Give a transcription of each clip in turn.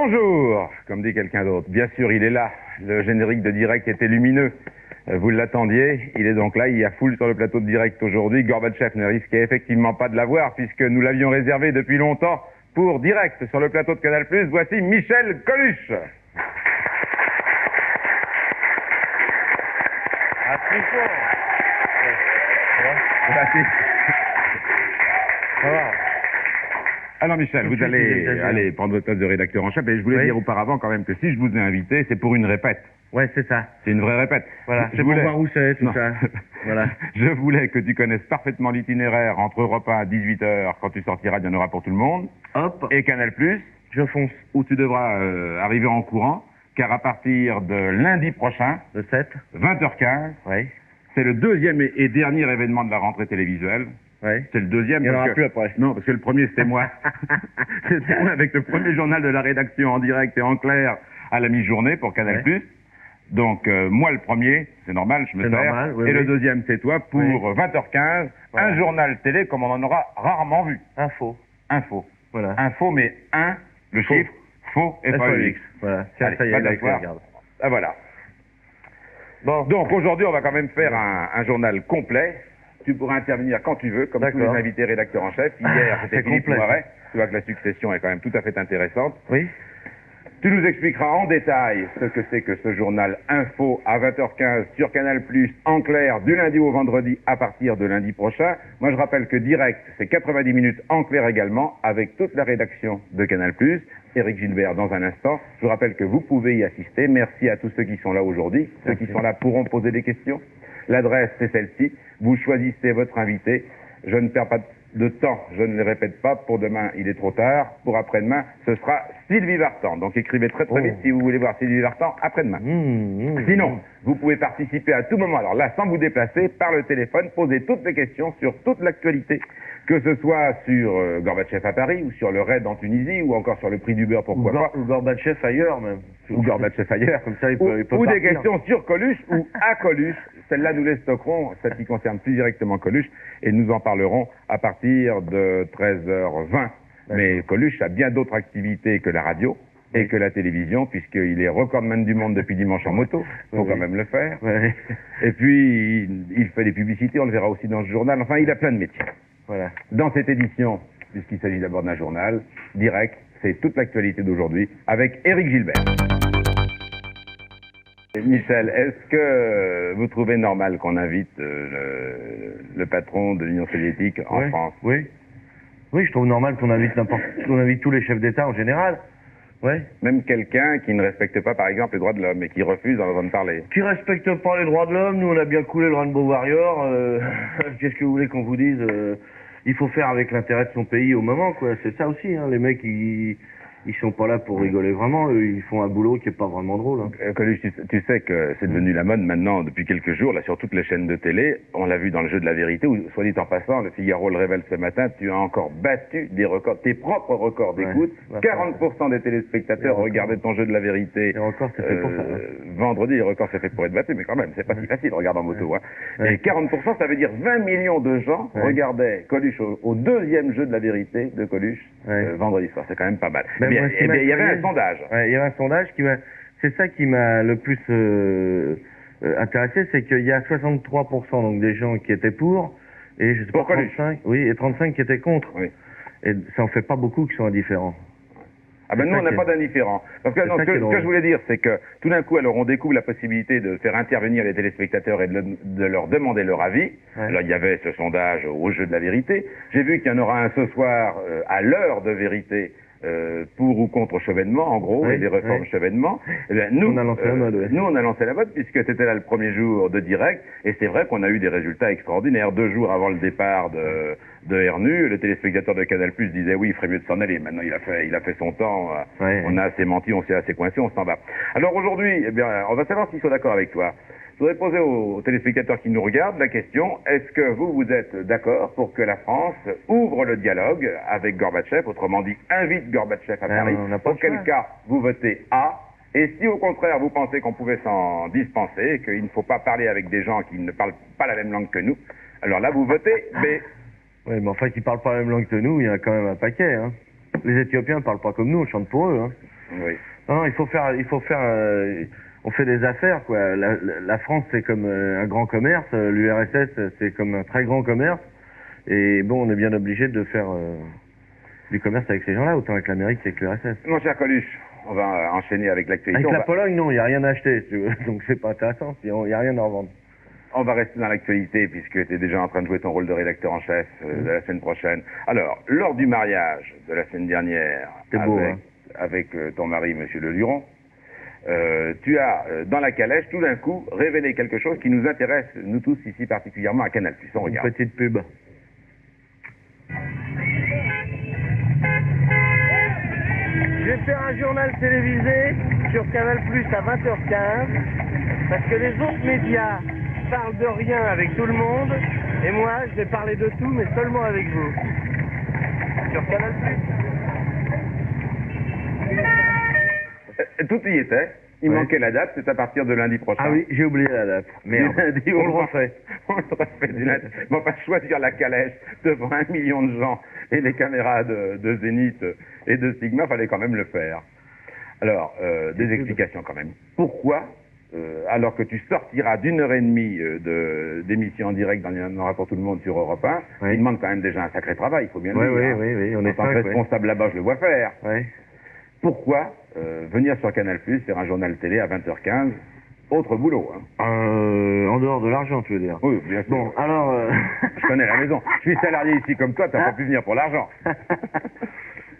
Bonjour, comme dit quelqu'un d'autre. Bien sûr, il est là. Le générique de Direct était lumineux. Vous l'attendiez, il est donc là, il y a foule sur le plateau de Direct aujourd'hui. Gorbatchev ne risquait effectivement pas de l'avoir puisque nous l'avions réservé depuis longtemps pour Direct sur le plateau de Canal+. Voici Michel Coluche. Ah, très fort. Voici. Ça va. Alors Michel, vous allez prendre votre place de rédacteur en chef et je voulais dire auparavant quand même que si je vous ai invité, c'est pour une répète. Ouais, c'est ça. C'est une vraie répète. Voilà, c'est pour voir où c'est, tout ça. Voilà. Je voulais que tu connaisses parfaitement l'itinéraire entre Europe 1 à 18h, quand tu sortiras, il y en aura pour tout le monde. Hop. Et Canal+, je fonce. Où tu devras arriver en courant, car à partir de lundi prochain, le 7, 20h15, ouais. C'est le deuxième et dernier événement de la rentrée télévisuelle. Ouais. C'est le deuxième. Il n'y en aura plus après. Non, parce que le premier, c'était moi. C'était moi avec le premier journal de la rédaction en direct et en clair à la mi-journée pour Canal+. Ouais. Donc, moi, le premier, c'est normal, je me sers. Normal, oui, et le deuxième, c'est toi pour 20h15, un journal télé comme on en aura rarement vu. Info. Voilà. Info, mais le faux. chiffre, faux et pas X. Voilà. Tiens, ça y est, regarde. Ah, voilà. Bon. Donc, aujourd'hui, on va quand même faire un journal complet. Tu pourras intervenir quand tu veux, comme tous les invités rédacteurs en chef. Hier, c'était Philippe Noiret. Tu vois que la succession est quand même tout à fait intéressante. Oui. Tu nous expliqueras en détail ce que c'est que ce journal Info à 20h15 sur Canal+, en clair, du lundi au vendredi à partir de lundi prochain. Moi, je rappelle que Direct, c'est 90 minutes en clair également, avec toute la rédaction de Canal+. Éric Gilbert dans un instant. Je vous rappelle que vous pouvez y assister. Merci à tous ceux qui sont là aujourd'hui. Ceux qui sont là pourront poser des questions. L'adresse, c'est celle-ci. Vous choisissez votre invité. Je ne perds pas de temps, je ne le répète pas. Pour demain, il est trop tard. Pour après-demain, ce sera Sylvie Vartan. Donc écrivez très vite si vous voulez voir Sylvie Vartan après-demain. Sinon, vous pouvez participer à tout moment. Alors là, sans vous déplacer, par le téléphone, poser toutes les questions sur toute l'actualité. Que ce soit sur Gorbatchev à Paris, ou sur le raid en Tunisie, ou encore sur le prix du beurre, pourquoi pas. Ou Gorbatchev ailleurs, même. Ou Gorbatchev ailleurs. Comme ça, il peut ou partir. des questions sur Coluche, ou à Coluche. Celles-là, nous les stockerons, celles qui concernent plus directement Coluche, et nous en parlerons à partir de 13h20. Mais Coluche a bien d'autres activités que la radio et que la télévision, puisqu'il est recordman du monde depuis dimanche en moto. Il faut quand même le faire. Et puis, il fait des publicités, on le verra aussi dans ce journal. Enfin, il a plein de métiers. Voilà. Dans cette édition, puisqu'il s'agit d'abord d'un journal, Direct, c'est toute l'actualité d'aujourd'hui avec Éric Gilbert. Michel, est-ce que vous trouvez normal qu'on invite le patron de l'Union soviétique en France? Oui, je trouve normal qu'on invite tous les chefs d'État en général. Ouais. Même quelqu'un qui ne respecte pas, par exemple, les droits de l'homme et qui refuse d'en entendre parler. Qui respecte pas les droits de l'homme, nous on a bien coulé le Rainbow Warrior. Qu'est-ce que vous voulez qu'on vous dise? Il faut faire avec l'intérêt de son pays au moment, quoi. C'est ça aussi, hein. Les mecs, ils sont pas là pour rigoler vraiment. Eux, ils font un boulot qui est pas vraiment drôle. Hein. Coluche, tu sais que c'est devenu la mode maintenant depuis quelques jours, là, sur toutes les chaînes de télé. On l'a vu dans le jeu de la vérité, où, soit dit en passant, le Figaro le révèle ce matin, tu as encore battu des records, tes propres records d'écoute. 40% des téléspectateurs regardaient ton jeu de la vérité. Les records, c'est fait pour ça. Vendredi, les records, c'est fait pour être battu, mais quand même, c'est pas si facile, regarde en moto. Hein. Et 40%, ça veut dire 20 millions de gens regardaient Coluche au deuxième jeu de la vérité de Coluche vendredi soir. C'est quand même pas mal. Il y avait un sondage. Il y avait un sondage c'est ça qui m'a le plus intéressé, c'est qu'il y a 63% donc des gens qui étaient pour, et je sais pas, 35, et 35 qui étaient contre. Oui. Et ça en fait pas beaucoup qui sont indifférents. Ah ben nous, on n'a pas d'indifférents. Parce que ce que je voulais dire, c'est que tout d'un coup, alors on découvre la possibilité de faire intervenir les téléspectateurs et de leur demander leur avis. Alors il y avait ce sondage au jeu de la vérité. J'ai vu qu'il y en aura un ce soir à l'heure de vérité. Pour ou contre Chevènement, en gros, et des réformes Chevènement. Eh bien, nous, on a lancé la mode, puisque c'était là le premier jour de Direct, et c'est vrai qu'on a eu des résultats extraordinaires. 2 jours avant le départ de RNU, le téléspectateur de Canal+ disait oui, il ferait mieux de s'en aller. Maintenant, il a fait son temps. On a assez menti, on s'est assez coincé, on s'en va. Alors aujourd'hui, eh bien, on va savoir s'ils sont d'accord avec toi. Je voudrais poser aux téléspectateurs qui nous regardent la question, est-ce que vous êtes d'accord pour que la France ouvre le dialogue avec Gorbatchev, autrement dit, invite Gorbatchev à Paris, auquel cas vous votez A, et si au contraire vous pensez qu'on pouvait s'en dispenser, qu'il ne faut pas parler avec des gens qui ne parlent pas la même langue que nous, alors là vous votez B. Oui, mais enfin, qui parlent pas la même langue que nous, il y en a quand même un paquet, hein. Les Éthiopiens ne parlent pas comme nous, on chante pour eux, hein. Oui. Non, il faut faire, on fait des affaires, quoi. La France, c'est comme un grand commerce, l'URSS, c'est comme un très grand commerce, et bon, on est bien obligé de faire du commerce avec ces gens-là, autant avec l'Amérique qu'avec l'URSS. Mon cher Coluche, on va enchaîner avec l'actualité. Avec la Pologne, non, il n'y a rien à acheter, tu veux. Donc c'est pas intéressant, il n'y a rien à revendre. On va rester dans l'actualité puisque tu es déjà en train de jouer ton rôle de rédacteur en chef de la semaine prochaine. Alors, lors du mariage de la semaine dernière avec ton mari, Monsieur Le Luron, tu as, dans la calèche, tout d'un coup, révélé quelque chose qui nous intéresse, nous tous ici particulièrement à Canal+. On regarde. Une petite pub. Je vais faire un journal télévisé sur Canal+ à 20h15 parce que les autres médias parlent de rien avec tout le monde et moi je vais parler de tout mais seulement avec vous. Sur Canal+. Tout y était. Il manquait la date, c'est à partir de lundi prochain. Ah oui, j'ai oublié la date. Merde. Lundi, on le refait. On le refait du lundi. Mais on va choisir la calèche devant 1 million de gens et les caméras de Zénith et de Sigma, fallait quand même le faire. Alors, des explications quand même. Pourquoi, alors que tu sortiras d'1h30 d'émission en direct dans Il y en aura pour tout le monde sur Europe 1, il demande quand même déjà un sacré travail, il faut bien le dire. Oui, on est en tant que responsable là-bas, je le vois faire. Pourquoi venir sur Canal+, faire un journal télé à 20h15, autre boulot en dehors de l'argent, tu veux dire? Oui, bien sûr. Bon, alors... Je connais la maison. Je suis salarié ici comme toi, t'as pas pu venir pour l'argent.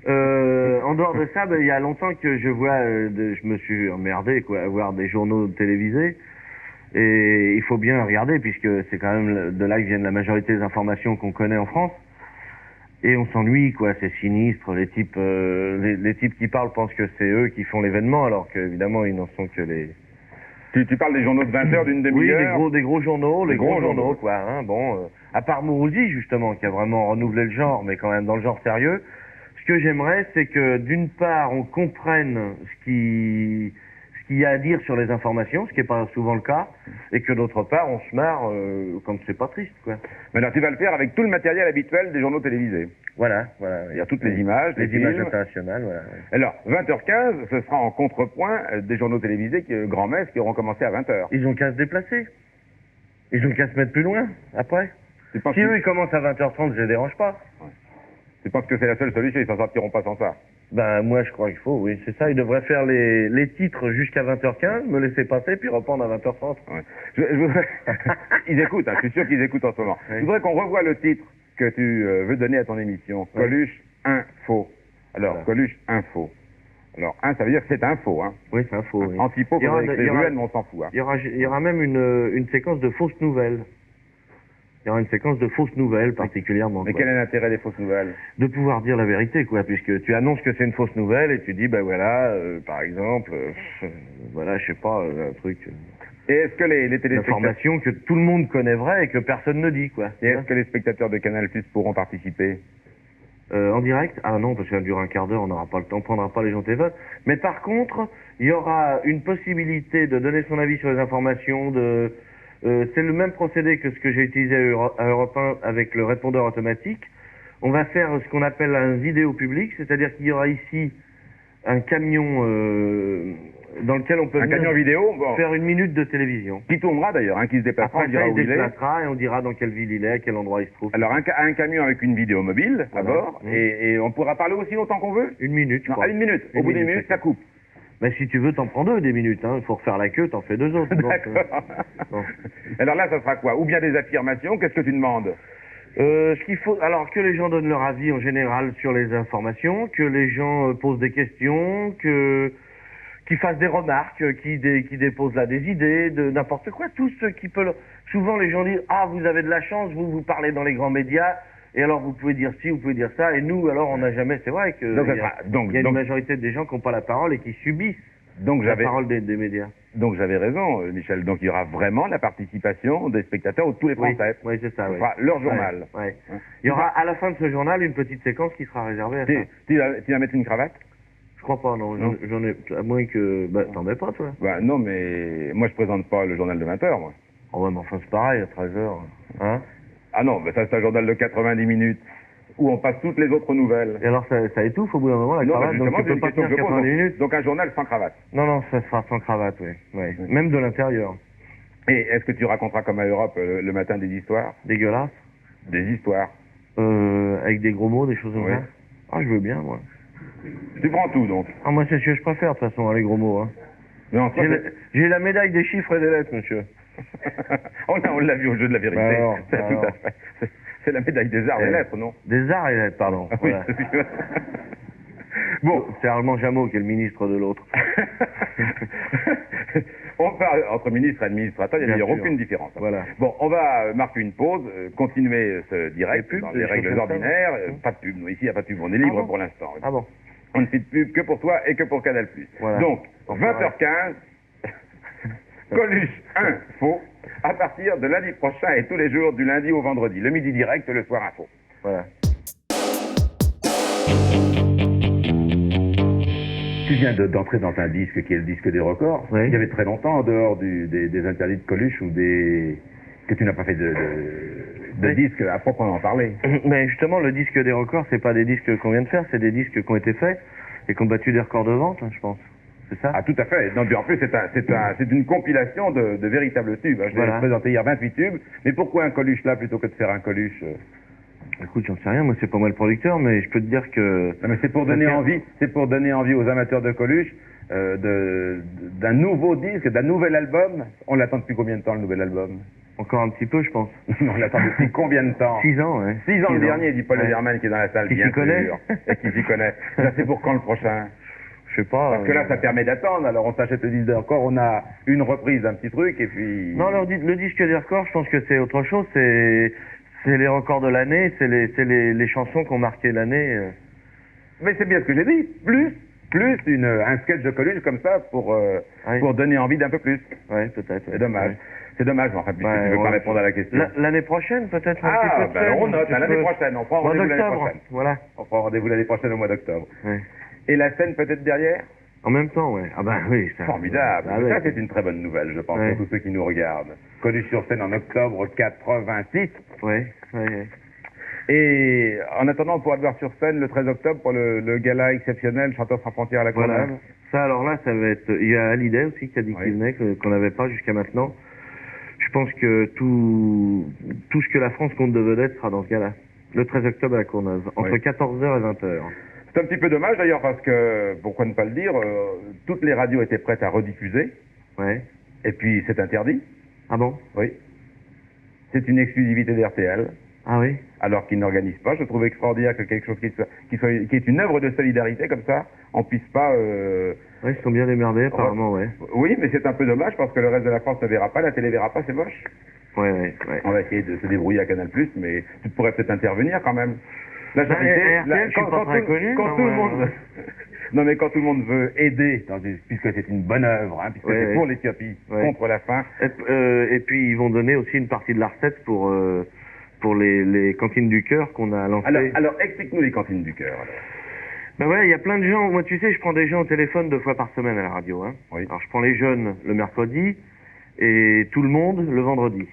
En dehors de ça, il y a longtemps que je vois, je me suis emmerdé, quoi, à voir des journaux télévisés. Et il faut bien regarder, puisque c'est quand même de là que viennent la majorité des informations qu'on connaît en France. Et on s'ennuie, quoi, c'est sinistre. Les types qui parlent pensent que c'est eux qui font l'événement, alors qu'évidemment, ils n'en sont que les... Tu parles des journaux de 20 heures, d'une demi-heure? Oui, des gros journaux, les gros journaux, quoi. Hein, bon, à part Mourouzi, justement, qui a vraiment renouvelé le genre, mais quand même dans le genre sérieux. Ce que j'aimerais, c'est que, d'une part, on comprenne ce qu'il y a à dire sur les informations, ce qui n'est pas souvent le cas, et que d'autre part, on se marre comme c'est pas triste, quoi. Mais alors, tu vas le faire avec tout le matériel habituel des journaux télévisés. Voilà. Il y a toutes les images, les images internationales, voilà. Alors, 20h15, ce sera en contrepoint des journaux télévisés grand-messe qui auront commencé à 20h. Ils ont qu'à se déplacer. Ils ont qu'à se mettre plus loin, après. Si eux, ils commencent à 20h30, je les dérange pas. Ouais. Tu penses que c'est la seule solution? Ils s'en sortiront pas sans ça? Ben, moi, je crois qu'il faut, oui, c'est ça. Ils devraient faire les titres jusqu'à 20h15, me laisser passer, puis reprendre à 20h30. Ouais. Ils écoutent, je suis sûr qu'ils écoutent en ce moment. Oui. Je voudrais qu'on revoie le titre que tu veux donner à ton émission. Coluche Info. Alors, voilà. Coluche Info. Alors, ça veut dire que c'est info, hein? Oui, c'est info, oui. En typo, comme avec les ruelles, mais on s'en fout, hein. Il y aura même une séquence de fausses nouvelles. Il y aura une séquence de fausses nouvelles particulièrement. Mais quel est l'intérêt des fausses nouvelles? De pouvoir dire la vérité, quoi, puisque tu annonces que c'est une fausse nouvelle et tu dis, ben voilà, par exemple, voilà, je sais pas, un truc... Et est-ce que les téléspectateurs... Information que tout le monde connaît vrai et que personne ne dit, quoi. Et est-ce que les spectateurs de Canal+ pourront participer? En direct? Ah non, parce que ça dure un quart d'heure, on n'aura pas le temps, on prendra pas les gens au téléphone. Mais par contre, il y aura une possibilité de donner son avis sur les informations, c'est le même procédé que ce que j'ai utilisé à Europe 1 avec le répondeur automatique. On va faire ce qu'on appelle un vidéo public, c'est-à-dire qu'il y aura ici un camion dans lequel on peut camion vidéo, faire 1 minute de télévision. Qui tournera d'ailleurs, qui se déplacera, on dira où il est. Et on dira dans quelle ville il est, à quel endroit il se trouve. Alors un camion avec une vidéo mobile à bord, et on pourra parler aussi longtemps qu'on veut? 1 minute, je crois. À 1 minute. Au bout d'1 minute, ça coupe. Mais si tu veux, t'en prends 2 des minutes, hein. Il faut refaire la queue, t'en fais 2 autres. D'accord. Alors là, ça sera quoi? Ou bien des affirmations, qu'est-ce que tu demandes? Ce qu'il faut, alors que les gens donnent leur avis en général sur les informations, que les gens posent des questions, qu'ils fassent des remarques, qu'ils déposent là des idées, de n'importe quoi, tout ce qui peut... Souvent les gens disent, ah, vous avez de la chance, vous parlez dans les grands médias, et alors vous pouvez dire ci, vous pouvez dire ça, et nous, alors on n'a jamais... C'est vrai qu'il y a une majorité des gens qui n'ont pas la parole et qui subissent la parole des médias. Donc j'avais raison, Michel. Donc il y aura vraiment la participation des spectateurs ou de tous les Français. Oui, c'est ça. Ce sera leur journal. Ouais. Il y aura à la fin de ce journal une petite séquence qui sera réservée à ça. Tu vas mettre une cravate? Je crois pas, non. J'en ai, à moins que... Bah, t'en mets pas, toi? Bah, non, mais moi je présente pas le journal de 20h, moi. Oh ouais, mais enfin c'est pareil, à 13h. Hein? Ah non, mais ça c'est un journal de 90 minutes. où on passe toutes les autres nouvelles. Et alors ça étouffe au bout d'un moment la cravate, donc tu peux pas tenir 90 minutes. Donc un journal sans cravate. Non, ça sera sans cravate, oui. Ouais. Même de l'intérieur. Et est-ce que tu raconteras comme à Europe le matin des histoires? Dégueulasse. Des histoires. Avec des gros mots, des choses comme ça. Ah, je veux bien, moi. Tu prends tout, donc. Ah, moi, c'est ce que je préfère, de toute façon, les gros mots. Hein. J'ai la médaille des chiffres et des lettres, monsieur. on l'a vu au jeu de la vérité. Tout à fait. C'est la médaille des arts et lettres, non? Des arts et lettres, pardon. Oui. Voilà. Bon, c'est Armand Jameau qui est le ministre de l'autre. On parle entre ministre et administrateur, il n'y a aucune différence. Voilà. Bon, on va marquer une pause, continuer ce direct dans les règles ordinaires. Pas de pub, nous, ici il n'y a pas de pub, on est libre pour l'instant. Ah bon? On ne fait de pub que pour toi et que pour Canal+. Voilà. Donc, 20h15, Coluche Info, à partir de lundi prochain et tous les jours du lundi au vendredi. Le midi direct, le soir info. Voilà. Tu viens d'entrer dans un disque qui est le disque des records. Oui. Il y avait très longtemps, en dehors des interdits de Coluche ou que tu n'as pas fait de disque à proprement parler. Mais justement, le disque des records, c'est pas des disques qu'on vient de faire, c'est des disques qui ont été faits et qui ont battu des records de vente, hein, je pense. C'est ça? Ah, tout à fait. Non, en plus, c'est une compilation de véritables tubes. Je l'ai présenté hier 28 tubes. Mais pourquoi un Coluche là plutôt que de faire un Coluche Écoute, j'en sais rien, moi c'est pas moi le producteur, mais je peux te dire que... Non, mais c'est pour donner envie aux amateurs de Coluche d'un nouveau disque, d'un nouvel album. On l'attend depuis combien de temps, le nouvel album? Encore un petit peu, je pense. On l'attend depuis combien de temps? 6 ans, ouais. 6 ans le dernier, dit Paul Lederman qui est dans la salle, qui bien s'y connaît. sûr. Et qui s'y connaît. Là, c'est pour quand le prochain? Je sais pas. Parce que là, ça permet d'attendre. Alors, on s'achète le disque de record, on a une reprise d'un petit truc, et puis... Non, le disque des records, je pense que c'est autre chose. C'est les records de l'année, c'est les chansons qui ont marqué l'année. Mais c'est bien ce que j'ai dit. Plus un sketch de Coluche comme ça pour donner envie d'un peu plus. Ouais, peut-être. C'est dommage. Ouais. C'est dommage, mais enfin, puisque tu veux pas répondre à la question. L'année prochaine, peut-être un petit peu de scène, on note, l'année prochaine. On prend rendez-vous l'année prochaine. Voilà. On prend rendez-vous l'année prochaine au mois d'octobre. Ouais. Et la scène peut-être derrière? En même temps, ouais. Ah ben oui, ça. Formidable. Ah, ouais. Ça, c'est une très bonne nouvelle, je pense, pour tous ceux qui nous regardent. Coluche sur scène en octobre 86. Ouais. Et en attendant, on pourra le voir sur scène le 13 octobre pour le gala exceptionnel Chanteurs sans frontières à la Courneuve. Voilà. Ça, alors là, ça va être... Il y a Hallyday aussi qui a dit qu'il venait, qu'on n'avait pas jusqu'à maintenant. Je pense que tout ce que la France compte de vedette sera dans ce gala. Le 13 octobre à la Courneuve, entre 14h et 20h. C'est un petit peu dommage d'ailleurs parce que, pourquoi ne pas le dire, toutes les radios étaient prêtes à rediffuser. Ouais. Et puis c'est interdit. Ah bon? Oui. C'est une exclusivité d'RTL. Ah oui? Alors qu'ils n'organisent pas. Je trouve extraordinaire que quelque chose qui est une œuvre de solidarité comme ça, on puisse pas... Oui, ils sont bien démerdés apparemment, ouais. Oui, mais c'est un peu dommage parce que le reste de la France ne verra pas, la télé verra pas, c'est moche. Ouais. On va essayer de se débrouiller à Canal+, mais tu pourrais peut-être intervenir quand même. La charité, quand tout le monde... Non, mais quand tout le monde veut aider, puisque c'est une bonne œuvre, hein, puisque c'est pour l'Éthiopie, contre la faim. Et puis, ils vont donner aussi une partie de la recette pour les cantines du cœur qu'on a lancées. Alors explique-nous les cantines du cœur. Ben voilà, il y a plein de gens. Moi, tu sais, je prends des gens au téléphone 2 fois par semaine à la radio. Hein. Oui. Alors, je prends les jeunes le mercredi et tout le monde le vendredi.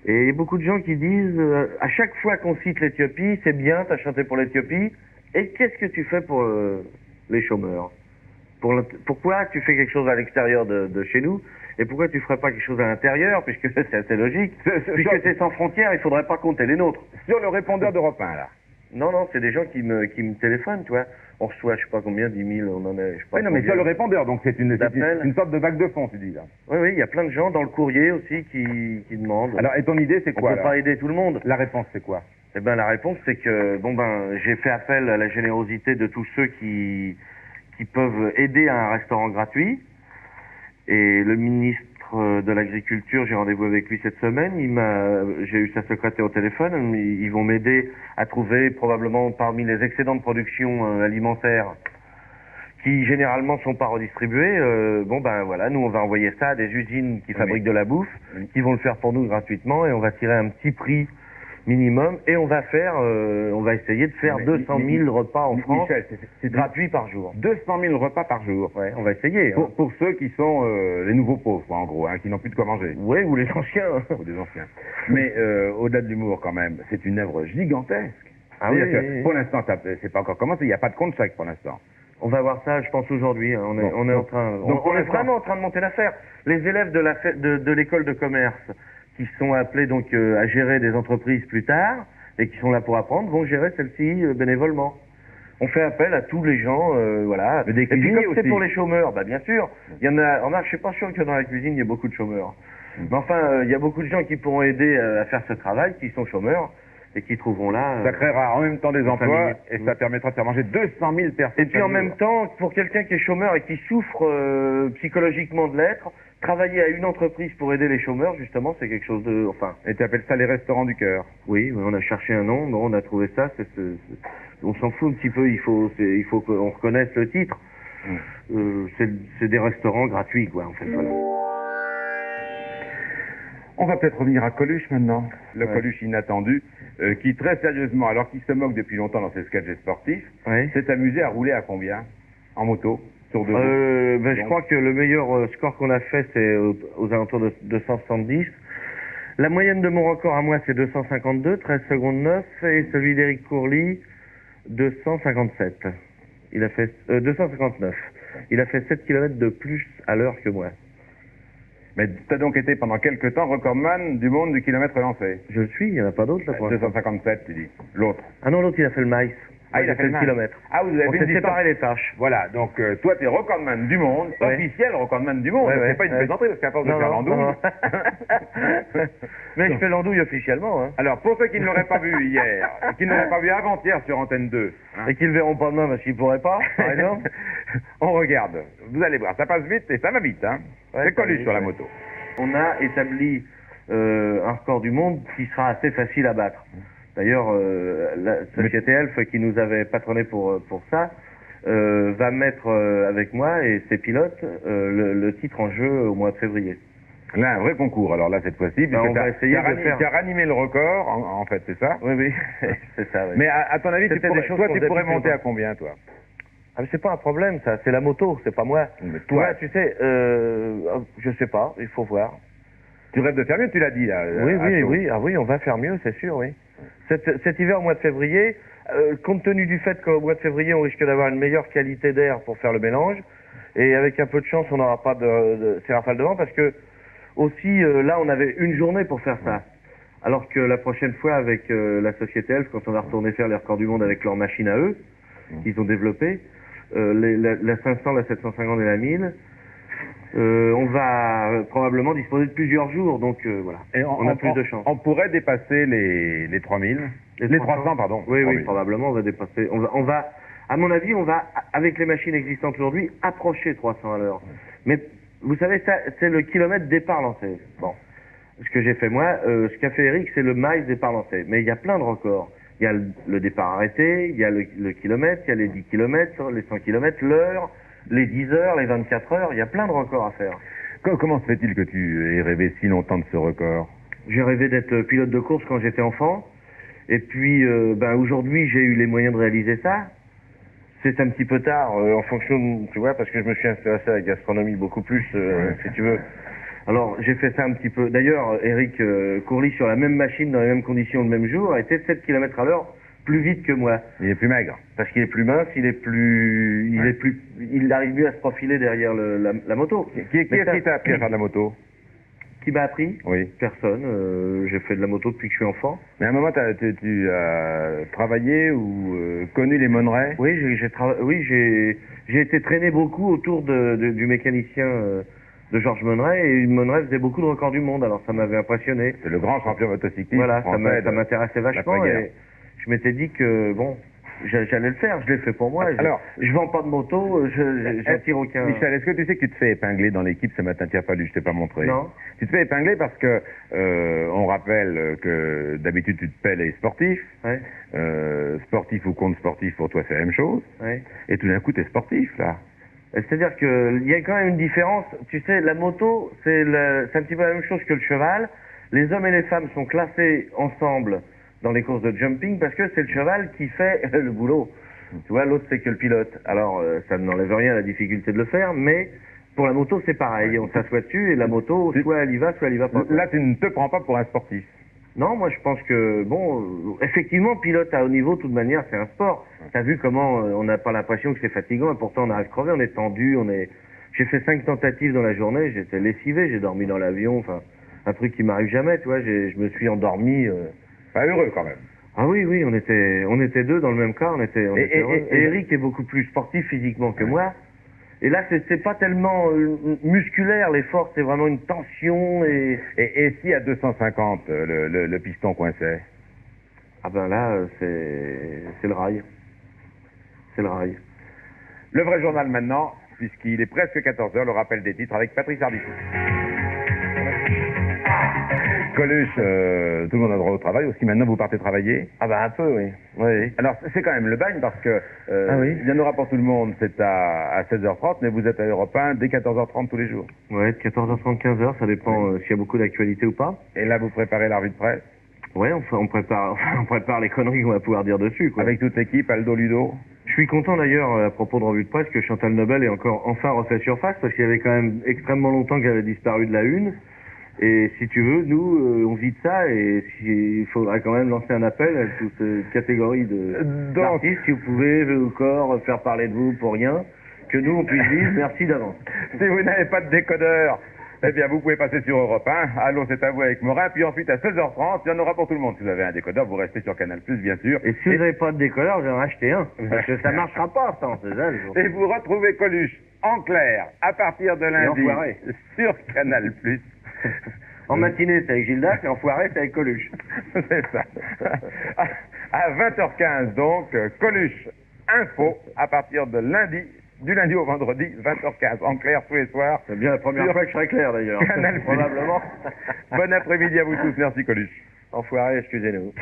Et il y a beaucoup de gens qui disent, à chaque fois qu'on cite l'Éthiopie, c'est bien, t'as chanté pour l'Éthiopie, et qu'est-ce que tu fais pour les chômeurs? Pourquoi tu fais quelque chose à l'extérieur de chez nous? Et pourquoi tu ferais pas quelque chose à l'intérieur, puisque c'est assez logique. Puisque c'est sans frontières, il faudrait pas compter les nôtres. Sur le répondeur d'Europe 1, là. Non, c'est des gens qui me téléphonent, tu vois. On reçoit, je sais pas combien, 10 000, on en est, je sais pas. Oui, non, mais sur le répondeur, donc c'est une sorte de vague de fond, tu dis, là. Oui, il y a plein de gens dans le courrier aussi qui demandent. Alors, et ton idée, c'est quoi? On peut pas aider tout le monde. La réponse, c'est quoi? Eh ben, la réponse, c'est que, j'ai fait appel à la générosité de tous ceux qui peuvent aider à un restaurant gratuit. Et le ministre de l'Agriculture, j'ai rendez-vous avec lui cette semaine, j'ai eu sa secrétaire au téléphone, ils vont m'aider à trouver probablement parmi les excédents de production alimentaire qui généralement sont pas redistribués, voilà, nous on va envoyer ça à des usines qui fabriquent de la bouffe, qui vont le faire pour nous gratuitement et on va tirer un petit prix minimum et on va essayer de faire 200 000 repas en France. Michel, c'est gratuit par jour. 200 000 repas par jour. Ouais, on va essayer. Pour ceux qui sont les nouveaux pauvres, en gros, qui n'ont plus de quoi manger. Oui, ou les anciens. Ou des anciens. Mais au-delà de l'humour, quand même, c'est une œuvre gigantesque. Ah oui, oui. Pour l'instant, c'est pas encore commencé, il n'y a pas de compte chèque pour l'instant. On va voir ça, je pense, aujourd'hui. Hein. On est vraiment en train de monter l'affaire. Les élèves de l'école de commerce qui sont appelés donc à gérer des entreprises plus tard et qui sont là pour apprendre vont gérer celle-ci bénévolement. On fait appel à tous les gens, voilà. Mais des cuisiniers et puis comme c'est aussi. pour les chômeurs, bah bien sûr, il y en a. Je suis pas sûr que dans la cuisine il y ait beaucoup de chômeurs. Mais enfin, il y a beaucoup de gens qui pourront aider à faire ce travail, qui sont chômeurs et qui trouveront là. Ça créera en même temps des emplois et ça permettra de faire manger 200 000 personnes. Et puis en même temps, pour quelqu'un qui est chômeur et qui souffre psychologiquement de l'être, travailler à une entreprise pour aider les chômeurs, justement, c'est quelque chose de... Enfin. Et tu appelles ça les restaurants du cœur. Oui, on a cherché un nom, on a trouvé ça. On s'en fout un petit peu, il faut qu'on reconnaisse le titre. C'est des restaurants gratuits, quoi, en fait. Voilà. On va peut-être revenir à Coluche maintenant, le Coluche inattendu, qui très sérieusement, alors qu'il se moque depuis longtemps dans ses sketchs sportifs, s'est amusé à rouler à combien en moto sur deux roues Je crois que le meilleur score qu'on a fait, c'est aux alentours de 270. La moyenne de mon record à moi, c'est 252, 13 secondes 9, et celui d'Éric Courly, 257. Il a fait 259. Il a fait 7 km de plus à l'heure que moi. Mais tu as donc été pendant quelques temps recordman du monde du kilomètre lancé. Je le suis, il n'y en a pas d'autres là pour 257, tu dis. L'autre. Ah non, l'autre il a fait le maïs. Ah, il a fait le kilomètre. Ah, vous avez séparé les tâches. Voilà, donc toi tu es recordman du monde, officiel recordman du monde. C'est pas une plaisanterie parce qu'à force de faire l'andouille. Mais je fais l'andouille officiellement. Hein. Alors pour ceux qui ne l'auraient pas vu hier, qui ne l'auraient pas vu avant-hier sur Antenne 2. Et qui ne le verront pas demain parce qu'ils ne pourraient pas, par exemple. On regarde, vous allez voir, ça passe vite et ça va vite. Hein. C'est Coluche sur la moto. On a établi un record du monde qui sera assez facile à battre. D'ailleurs, la société Elf qui nous avait patronné pour ça va mettre avec moi et ses pilotes le titre en jeu au mois de février. Là, un vrai concours, alors là, cette fois-ci. On va essayer de faire... Tu as ranimé le record, en fait, c'est ça? Oui, oui, c'est ça. Oui. Mais à ton avis, tu pourrais monter à combien, toi? Ah, mais c'est pas un problème, ça. C'est la moto, c'est pas moi. Mais toi, tu sais, je sais pas, il faut voir. Tu rêves de faire mieux, tu l'as dit, là. Oui. Ah oui, on va faire mieux, c'est sûr, oui. Cet hiver, au mois de février, compte tenu du fait qu'au mois de février, on risque d'avoir une meilleure qualité d'air pour faire le mélange, et avec un peu de chance, on n'aura pas ces rafales de vent, parce que aussi, là, on avait une journée pour faire ça. Alors que la prochaine fois, avec la société Elf, quand on va retourner faire les records du monde avec leur machine à eux, qu'ils ont développée, la 500, la 750 et la 1000, on va probablement disposer de plusieurs jours, donc voilà. Et on a plus de chance. On pourrait dépasser les 3000, les 300, pardon. Oui, probablement, on va dépasser. On va, à mon avis, on va, avec les machines existantes aujourd'hui, approcher 300 à l'heure. Mais vous savez, ça, c'est le kilomètre départ lancé. Bon, ce que j'ai fait moi, ce qu'a fait Eric, c'est le miles départ lancé. Mais il y a plein de records. Il y a le départ arrêté, il y a le kilomètre, il y a les 10 km, les 100 km, l'heure, les 10 heures, les 24 heures, il y a plein de records à faire. Comment se fait-il que tu aies rêvé si longtemps de ce record? J'ai rêvé d'être pilote de course quand j'étais enfant, et puis aujourd'hui j'ai eu les moyens de réaliser ça. C'est un petit peu tard, en fonction, tu vois, parce que je me suis intéressé à la gastronomie beaucoup plus, si tu veux. Alors, j'ai fait ça un petit peu. D'ailleurs, Eric Courly, sur la même machine, dans les mêmes conditions, le même jour, a été 7 km à l'heure plus vite que moi. Il est plus maigre. Parce qu'il est plus mince, il arrive mieux à se profiler derrière la moto. Qui est-ce qui t'a appris à faire de la moto? Qui m'a appris? Oui. Personne. J'ai fait de la moto depuis que je suis enfant. Mais à un moment, tu as travaillé ou connu les Monnerais? Oui, j'ai été traîné beaucoup autour du mécanicien de Georges Monneret, et Monneret faisait beaucoup de records du monde, alors ça m'avait impressionné. C'est le grand champion motocycliste. Voilà, ça m'intéressait vachement, et je m'étais dit que, bon, j'allais le faire, je l'ai fait pour moi. Alors, je vends pas de moto, j'attire aucun... Michel, est-ce que tu sais que tu te fais épingler dans l'équipe ce matin? Tu n'as pas lu, je t'ai pas montré. Non. Tu te fais épingler parce que, on rappelle que d'habitude tu te paies les sportifs. Ouais. Sportif ou contre sportif, pour toi c'est la même chose. Ouais. Et tout d'un coup, tu es sportif, là. C'est-à-dire qu'il y a quand même une différence. Tu sais, la moto, c'est un petit peu la même chose que le cheval. Les hommes et les femmes sont classés ensemble dans les courses de jumping parce que c'est le cheval qui fait le boulot. Tu vois, l'autre c'est que le pilote. Alors, ça n'enlève rien à la difficulté de le faire, mais pour la moto c'est pareil. On s'assoit dessus et la moto, soit elle y va pas. Là, tu ne te prends pas pour un sportif. Non, moi je pense que, bon, effectivement, pilote à haut niveau, de toute manière, c'est un sport. T'as vu comment on n'a pas l'impression que c'est fatigant, et pourtant on arrive crevé, on est tendu, J'ai fait 5 tentatives dans la journée, j'étais lessivé, j'ai dormi dans l'avion, enfin, un truc qui m'arrive jamais, tu vois, je me suis endormi. Pas heureux quand même. Ah oui, oui, on était deux dans le même cas, on était heureux. Et Eric est beaucoup plus sportif physiquement que moi. Et là, c'est pas tellement musculaire, l'effort, c'est vraiment une tension Et si à 250, le piston coinçait? Ah ben là, c'est le rail. C'est le rail. Le vrai journal maintenant, puisqu'il est presque 14h, le rappel des titres avec Patrice Arditi. Coluche, tout le monde a droit au travail, aussi maintenant vous partez travailler? Ah ben un peu, oui. Oui. Alors c'est quand même le bagne parce que oui. il y en aura pour tout le monde, c'est à 16h30, mais vous êtes à Europe 1 dès 14h30 tous les jours. Ouais, de 14h30, 15h, ça dépend s'il y a beaucoup d'actualité ou pas. Et là vous préparez la revue de presse? Ouais, on prépare les conneries qu'on va pouvoir dire dessus, quoi. Avec toute l'équipe, Aldo Ludo? Je suis content d'ailleurs, à propos de revue de presse, que Chantal Nobel ait enfin refait surface, parce qu'il y avait quand même extrêmement longtemps qu'elle avait disparu de la une. Et si tu veux, nous, on vit de ça, et il faudrait quand même lancer un appel à toute catégorie d'artistes, si vous pouvez, encore, faire parler de vous pour rien, que nous, on puisse dire merci d'avance. Si vous n'avez pas de décodeur, eh bien, vous pouvez passer sur Europe 1. Allô, c'est à vous avec Morin. Puis ensuite, à 16h30, il y en aura pour tout le monde. Si vous avez un décodeur, vous restez sur Canal+, bien sûr. Et si vous n'avez pas de décodeur, je vais en acheter un. Parce que ça marchera pas, ça, c'est ça. Et vous retrouvez Coluche en clair à partir de lundi sur Canal+. En matinée, c'est avec Gildas, et en soirée, c'est avec Coluche. C'est ça. À 20h15, donc, Coluche Info à partir de lundi. Du lundi au vendredi, 20h15, en clair tous les soirs. C'est bien la première fois que je serai clair d'ailleurs. Canal+. Probablement. Bon après-midi à vous tous, merci Coluche. Enfoiré, excusez-nous.